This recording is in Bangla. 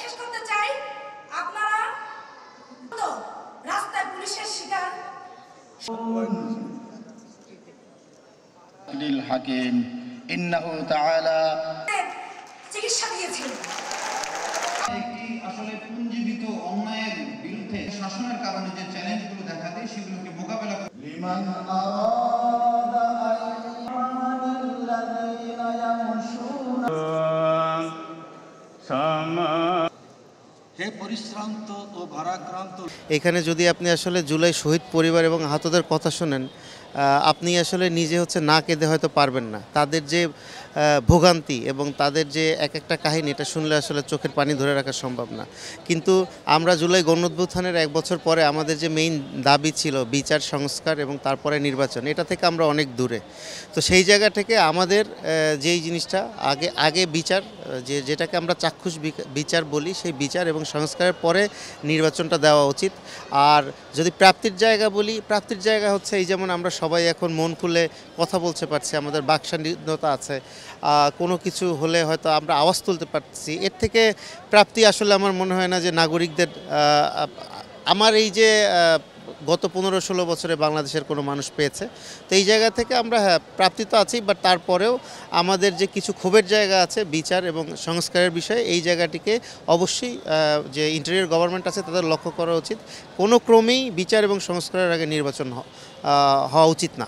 শেষ করতে চাই, আপনারা তো রাস্তায় পুলিশের শিকার হাকিম ইন্নাহু তাআলা চিকিৎসা দিয়েছেন। একটি আসলে পুঞ্জীবিত অন্যায়ের বিরুদ্ধে শাসনের কারণে যে চ্যালেঞ্জগুলো দেখা দেয় সেগুলোকে মোকাবেলা করে লিমান আরাদা আইয়ামাল্লাযীনা ইয়ামশুনা হে পরিশ্রান্ত ও ভারাক্রান্ত। এখানে যদি আপনি আসলে জুলাই শহীদ পরিবার এবং আহতদের কথা শোনেন, আপনি আসলে নিজে না কেঁদে হয়তো পারবেন না। তাদের যে ভোগান্তি এবং তাদের যে এক একটা কাহিনী, এটা শুনলে আসলে চোখের পানি ধরে রাখা সম্ভব না। কিন্তু আমরা জুলাই গণঅভ্যুত্থানের 1 বছর পরে আমাদের যে মেইন দাবি ছিল বিচার, সংস্কার এবং তারপরে নির্বাচন, এটা থেকে আমরা অনেক দূরে। তো সেই জায়গা থেকে আমাদের যেই জিনিসটা আগে বিচার, যেটাকে আমরা চাক্ষুষ বিচার বলি, সেই বিচার এবং সংস্কারের পরে নির্বাচনটা দেওয়া উচিত। আর যদি প্রাপ্তির জায়গা বলি, প্রাপ্তির জায়গা হচ্ছে এই যেমন আমরা সবাই এখন মন খুলে কথা বলতে পারছি, আমাদের বাকস্বাধীনতা আছে, কোনো কিছু হলে হয়তো আমরা আওয়াজ তুলতে পারছি। এর থেকে প্রাপ্তি আসলে আমার মনে হয় না যে নাগরিকদের, আমার এই যে গত 15-16 বছরে বাংলাদেশের কোনো মানুষ পেয়েছে। তো এই জায়গা থেকে আমরা প্রাপ্তি তো আছেই, বাট তারপরেও আমাদের যে কিছু ক্ষোভের জায়গা আছে বিচার এবং সংস্কারের বিষয়ে, এই জায়গাটিকে অবশ্যই যে ইন্টেরিয়র গভর্নমেন্ট আছে তাদের লক্ষ্য করা উচিত। কোনো ক্রমেই বিচার এবং সংস্কারের আগে নির্বাচন হওয়া উচিত না।